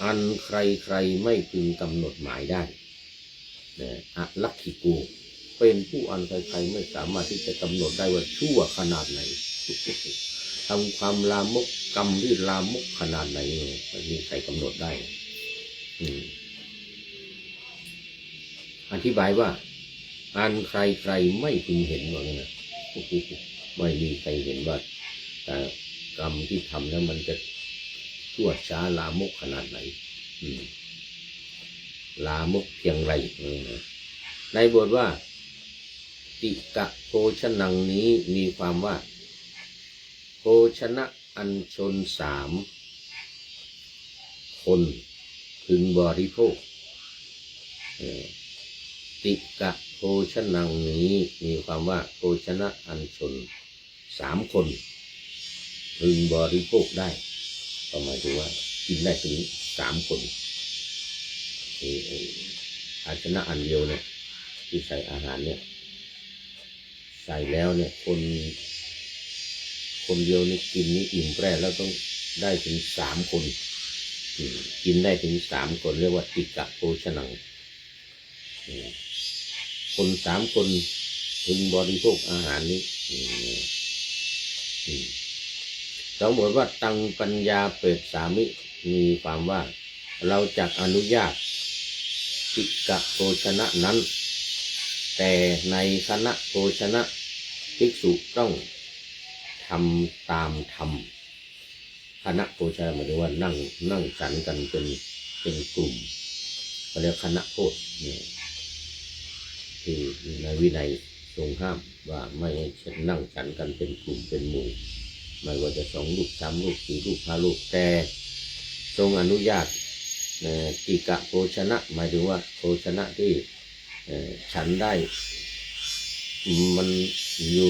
อันใครไม่พึงกำหนดหมายได้อลักขิโกเป็นผู้อันใครไม่สามารถที่จะกำหนดได้ว่าชั่วขนาดไหนทำความลามกกรรมที่ลามกขนาดไหนไม่มีใครกำหนดได้อธิบายว่าอันใครไม่พึงเห็นว่างั้นนะไม่มีใครเห็นว่าแต่กรรมที่ทำแล้วมันจะชั่วช้าลามกขนาดไหนลามกเพียงไรในบทว่าติกะโภชนังนี้มีความว่าโภชนะอันชน3 คนพึงบริโภคติกะโภชนังนี้มีความว่าโภชนะอันชน3 คนพึงบริโภคได้ก็หมายถึงว่ากินได้ถึง3 คนภาชนะอันเดียวเนี่ยที่ใส่อาหารเนี่ยใส่แล้วเนี่ยคนเดียวนี่กินนี่อิ่มแปร่แล้วต้องได้ถึง3 คนกินได้ถึง3 คนเรียกว่าติกะโภชนังคน3 คนพึงบริโภคอาหารนี้สมมติว่าตังปัญญาเปิดสามิมีความว่าเราจักอนุญาตติกะโภชนะนั้นแต่ในคณะโภชนะภิกษุต้องทำตามธรรมคณะโภชนะหมายถึงว่านั่งฉันกันเป็นกลุ่มเขาเรียกคณะโภชที่ในวินัยทรงห้ามว่าไม่ให้นั่งฉันกันเป็นกลุ่มเป็นหมู่ไม่ว่าจะ2 รูป 3 รูป 4 รูป 5 รูปแต่ทรงอนุญาตติกะโภชนะหมายถึงว่าโภชนะที่ฉันได้มันอยู่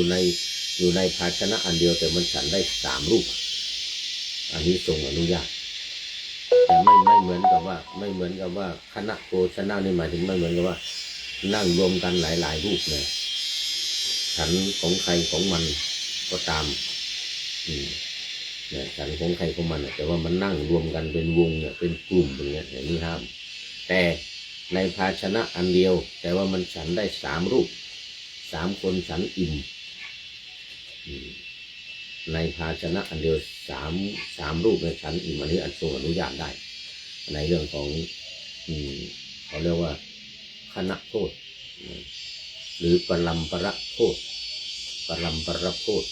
ในภาชนะอันเดียวแต่มันฉันได้3 รูปอันนี้ทรงอนุญาตแต่ไม่เหมือนกับว่าคณะโภชนะนี่หมายถึงไม่เหมือนกับว่านั่งรวมกันหลายรูปเนี่ยฉันของใครของมันก็ตามเนี่ยฉันของใครของมันแต่ว่ามันนั่งรวมกันเป็นวงเนี่ยเป็นกลุ่มอย่างเงี้ยนี่ห้ามแต่ในภาชนะอันเดียวแต่ว่ามันฉันได้3 รูป3 คนฉันอิ่มในภาชนะอันเดียว3 รูปในฉันอิ่มอันนี้ทรงอนุญาตได้ในเรื่องของเขาเรียกว่าคณะโทษหรือปรัมประโทษปรัมประโทษ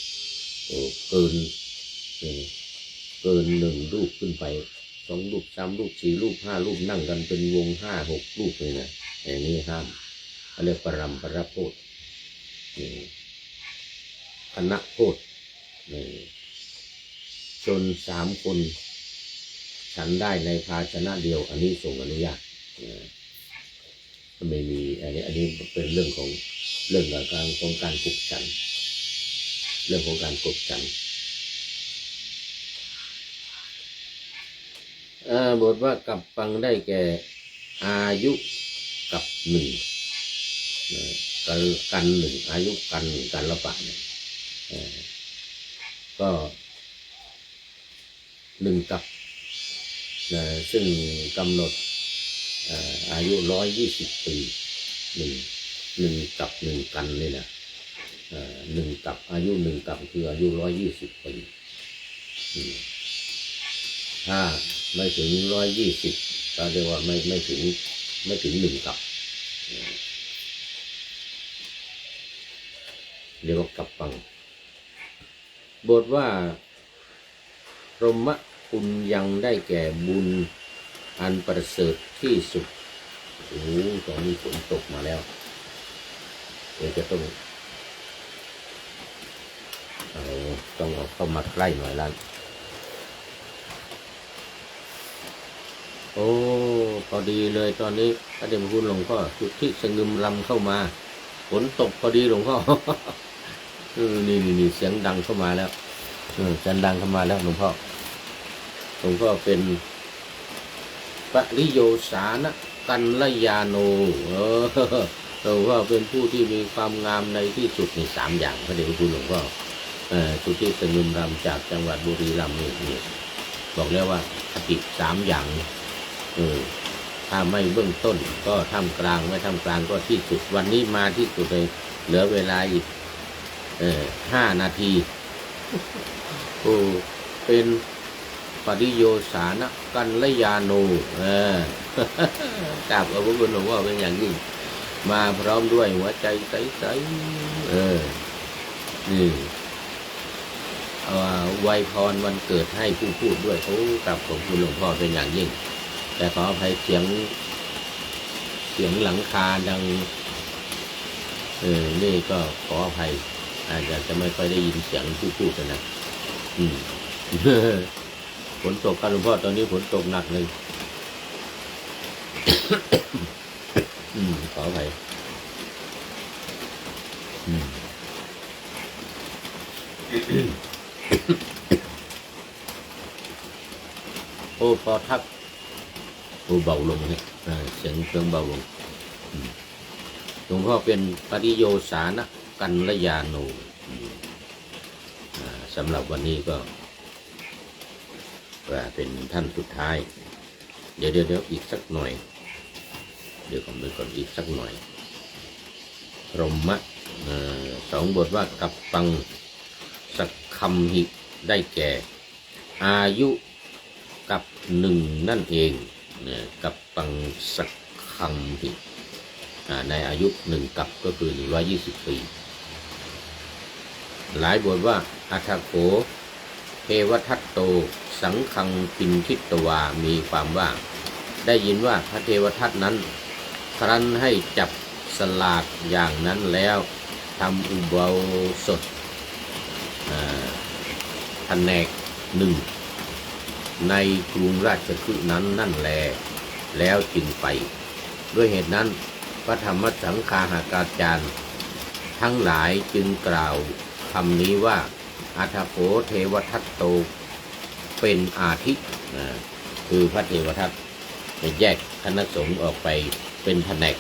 เกิน1 รูปขึ้นไป2 รูป 3 รูป 4 รูป 5 รูปนั่งกันเป็นวง5 6 รูปเลยนะอย่างนี้ห้ามเขาเรียกปรัมประโทษคณะโทษชน3 คนฉันได้ในภาชนะเดียวอันนี้ทรงอนุญาตไม่มีอันนี้เป็นเรื่องของการกบฉันเรื่องของการกบฉันบทว่ากับปังได้แก่อายุกับกัน1อายุกันละปะเนี่ยก็1 กับ ซึ่งกำหนดอายุ120 ปีหนึ่งกับหนึ่งกันนี่นะหนึ่งกับอายุหนึ่งกับคืออายุ120 ปีถ้าไม่ถึง120ก็เรียกว่าไม่ถึงหนึ่งกับเรียกว่ากับปังบทว่าพรหมปุญญังได้แก่บุญอันประเสริฐที่สุดโอ้ตอนนี้ฝนตกมาแล้วเดี๋ยวจะต้องเอาเข้ามาใกล้หน่อยละโอ้พอดีเลยตอนนี้พระเดชพระคุณหลวงพ่อจุดที่สงึมลำเข้ามาฝนตกพอดีหลวงพ่อ นี่เสียงดังเข้ามาแล้วเสียงดังเข้ามาแล้วหลวงพ่อเป็นปริโยสานกัลยาโนหลวงพ่อเป็นผู้ที่มีความงามในที่สุดใน3 อย่างพระเดชพระคุณหลวงพ่อจุดที่สงึมลำจากจังหวัดบุรีรัมย์นี่บอกแล้วว่าคติ3 อย่างถ้าไม่เบื้องต้นก็ท่ามกลางไม่ท่ามกลางก็ที่สุดวันนี้มาที่สุดเลยเหลือเวลาอีก5 นาทีเป็นปริโยสานกัลยาโนกราบขอบพระคุณหลวงพ่อเป็นอย่างยิ่งมาพร้อมด้วยหัวใจใสๆนี่ไวยพรวันเกิดให้ผู้พูดด้วยกราบขอบคุณหลวงพ่อเป็นอย่างยิ่งแต่ขออภัยเสียงหลังคาดังนี่ก็ขออภัยอาจจะไม่ค่อยได้ยินเสียงผู้พูดนะฝนตกกันหลวงพ่อตอนนี้ฝนตกหนักเลยขออภัยพอทักเบาลงเนี่ยเสียงเครื่องเบาลงหลวงพ่อเป็นปริโยสานกัลยาโนสำหรับวันนี้ก็เป็นท่านสุดท้ายเดี๋ยวอีกสักหน่อยเดี๋ยวผมไปก่อนอีกสักหน่อยพรหม2 บทว่ากัปปังสักคัมหิได้แก่อายุกับ1นั่นเองกัปปังสักคัมหิในอายุ1กับก็คือ120 ปีหลายบทว่าอัฏฐโขเทวทัตโตสังฆังปินทิตวามีความว่าได้ยินว่าพระเทวทัตนั้นครั้นให้จับสลากอย่างนั้นแล้วทำอุโบสถแผนก1ในกรุงราชคฤห์นั้นนั่นแลแล้วจึงไปด้วยเหตุนั้นพระธรรมสังฆาหากาจารย์ทั้งหลายจึงกล่าวคำนี้ว่าอัฏฐโขเทวทัตโตเป็นอาทิคือพระเทวทัตจะแยกคณะสงฆ์ออกไปเป็นแผนก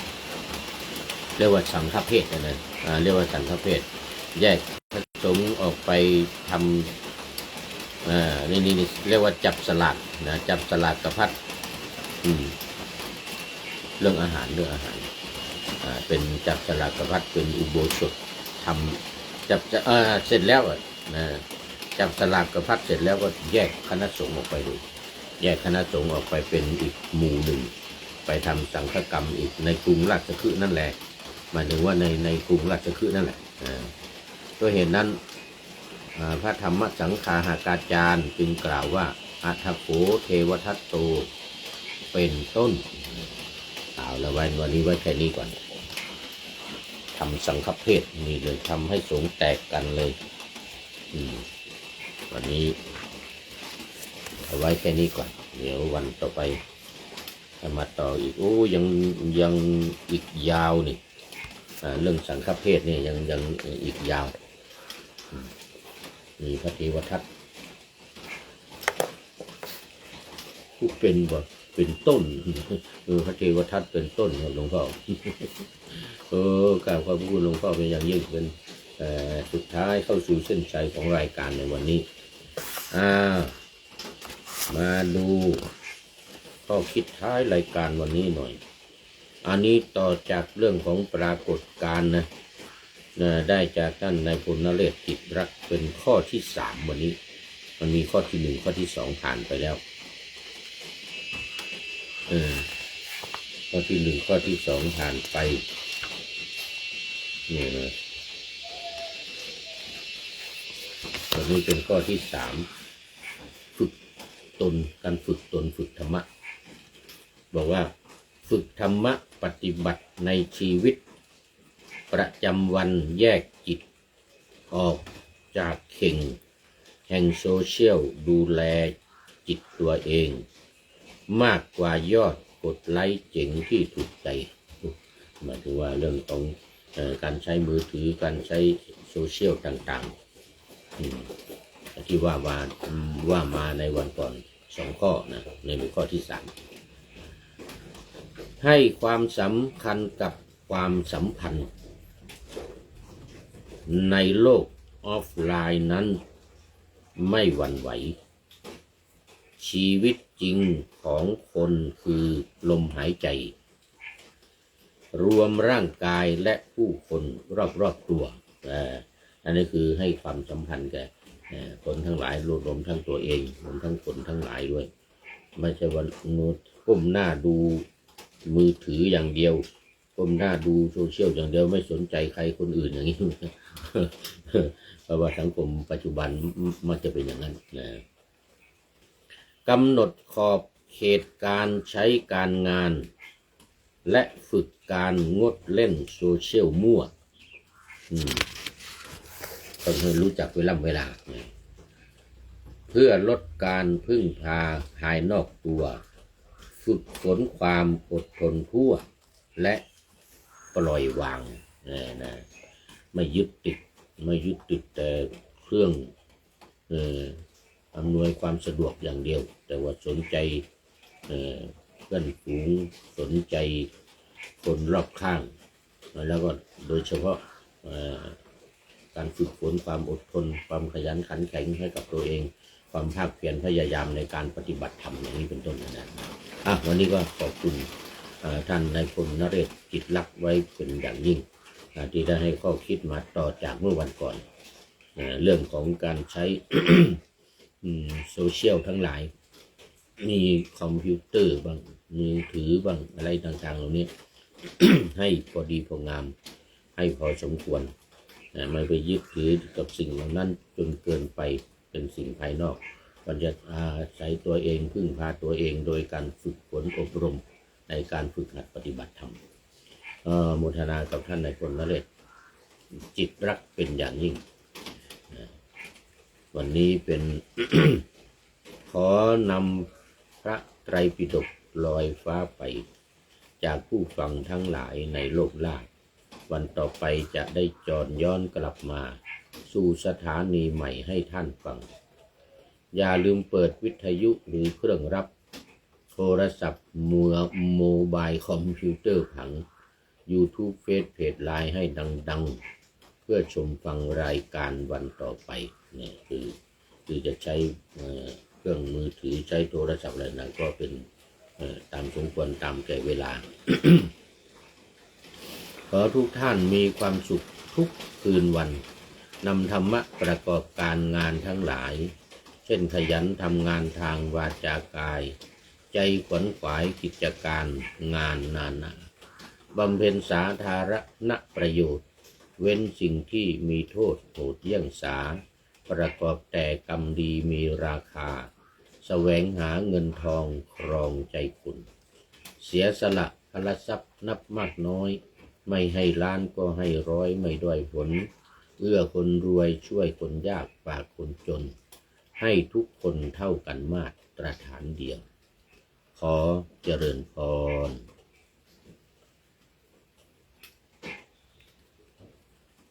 1เรียกว่าสังฆเพศนะเรียกว่าสังฆเพศแยกคณะสงฆ์ออกไปทำนี่เรียกว่าจับสลากนะจับสลากกับพัดเรื่องอาหารเป็นจับสลากกับพัดเป็นอุโบสถทำจับเสร็จแล้วนะจับสลากกับพัดเสร็จแล้วก็แยกคณะสงฆ์ออกไปดูแยกคณะสงฆ์ออกไปเป็นอีกหมู่หนึ่งไปทำสังฆกรรมอีกในกรุงราชคฤห์นั่นแหละหมายถึงว่าในกรุงราชคฤห์นั่นแหละด้วยเหตุนั้นพระธรรมสังฆาหากาจารย์จึงกล่าวว่าอัฏฐโขเทวทัตโตเป็นต้นเอาละวันนี้ไว้แค่นี้ก่อนทำสังฆเพศนี่เลยทำให้สงฆ์แตกกันเลยวันนี้เอาไว้แค่นี้ก่อนเดี๋ยววันต่อไปจะมาต่ออีกยังอีกยาวนี่เรื่องสังฆเพศนี่ยังอีกยาวมีพระเทวทัตผู้เป็นต้นพระเทวทัตเป็นต้นหลวงพ่อกราบขอบคุณหลวงพ่อเป็นอย่างยิ่งเป็นสุดท้ายเข้าสู่เส้นชัยของรายการในวันนี้ มาดูข้อคิดท้ายรายการวันนี้หน่อยอันนี้ต่อจากเรื่องของปรากฏการณ์นะได้จากท่านนายพลนเรศกิจรักเป็นข้อที่3วันนี้มันมีข้อที่1ข้อที่2ผ่านไปแล้วข้อที่1ข้อที่2ผ่านไปนี่นะวันนี้เป็นข้อที่3ฝึกตนการฝึกตนฝึกธรรมะบอกว่าฝึกธรรมะปฏิบัติในชีวิตประจำวันแยกจิตออกจากเข่งแห่งโซเชียลดูแลจิตตัวเองมากกว่ายอดกดไลค์เจ๋งที่ถูกใจหมายถึงว่าเรื่องของการใช้มือถือการใช้โซเชียลต่างๆที่ว่ามาในวันก่อน2ข้อนะในข้อที่3ให้ความสำคัญกับความสัมพันธ์ในโลกออฟไลน์นั้นไม่หวั่นไหวชีวิตจริงของคนคือลมหายใจรวมร่างกายและผู้คนรอบๆตัวอันนี้คือให้ความสัมพันธ์แก่คนทั้งหลายรวมทั้งตัวเองรวมทั้งคนทั้งหลายด้วยไม่ใช่ว่าก้มหน้าดูมือถืออย่างเดียวก้มหน้าดูโซเชียลอย่างเดียวไม่สนใจใครคนอื่นอย่างนี้ เพราะว่าสังคมปัจจุบันมันจะเป็นอย่างนั้นนะกำหนดขอบเขตการใช้การงานและฝึกการงดเล่นโซเชียลมั่วต้องให้รู้จักเวลาเพื่อลดการพึ่งพาภายนอกตัวฝึกฝนความอดทนทั่วและปล่อยวางไม่ยึดติดแต่เครื่องอำนวยความสะดวกอย่างเดียวแต่ว่าสนใจเพื่อนฝูงสนใจคนรอบข้างแล้วก็โดยเฉพาะการฝึกฝนความอดทนความขยันขันแข็งให้กับตัวเองความภาคเพียรพยายามในการปฏิบัติธรรมอย่างนี้เป็นต้นนะวันนี้ก็ขอบคุณท่านนายพลนเรศกิจลักษณ์ไว้เป็นอย่างยิ่งที่ได้ให้ข้อคิดมาต่อจากเมื่อวันก่อนเรื่องของการใช้ โซเชียลทั้งหลายมีคอมพิวเตอร์บ้างมือถือบ้างอะไรต่างๆเหล่านี้ ให้พอดีพองามให้พอสมควรไม่ไปยึดถือกับสิ่งเหล่านั้นจนเกินไปเป็นสิ่งภายนอกมันจะใช้ตัวเองพึ่งพาตัวเองโดยการฝึกฝนอบรมในการฝึกหัดปฏิบัติธรรมโมทนากับท่านนายพลนเรศจิตรักเป็นอย่างยิ่งวันนี้เป็น ขอนำพระไตรปิฎกลอยฟ้าไปจากผู้ฟังทั้งหลายในโลกล่าวันต่อไปจะได้จรย้อนกลับมาสู่สถานีใหม่ให้ท่านฟังอย่าลืมเปิดวิทยุหรือเครื่องรับโทรศัพท์โมบายคอมพิวเตอร์ผัง YouTube เฟซเพจไลน์ให้ดังๆเพื่อชมฟังรายการวันต่อไปเนี่ยคือจะใช้เครื่องมือถือใช้โทรศัพท์อะไรนั้นก็เป็นตามสมควรตามแก่เวลา ขอทุกท่านมีความสุขทุกคืนวันนำธรรมะประกอบการงานทั้งหลายเช่นขยันทำงานทางวาจากายใจขวนขวายกิจการงานนานาบำเพ็ญสาธารณประโยชน์เว้นสิ่งที่มีโทษโหดเยี่ยงสาประกอบแต่กรรมดีมีราคาแสวงหาเงินทองครองใจคุณเสียสละพลทรัพย์นับมากน้อยไม่ให้ล้านก็ให้ร้อยไม่ด้อยผลเอื้อคนรวยช่วยคนยากฝากคนจนให้ทุกคนเท่ากันมาตรฐานเดียวขอเจริญพร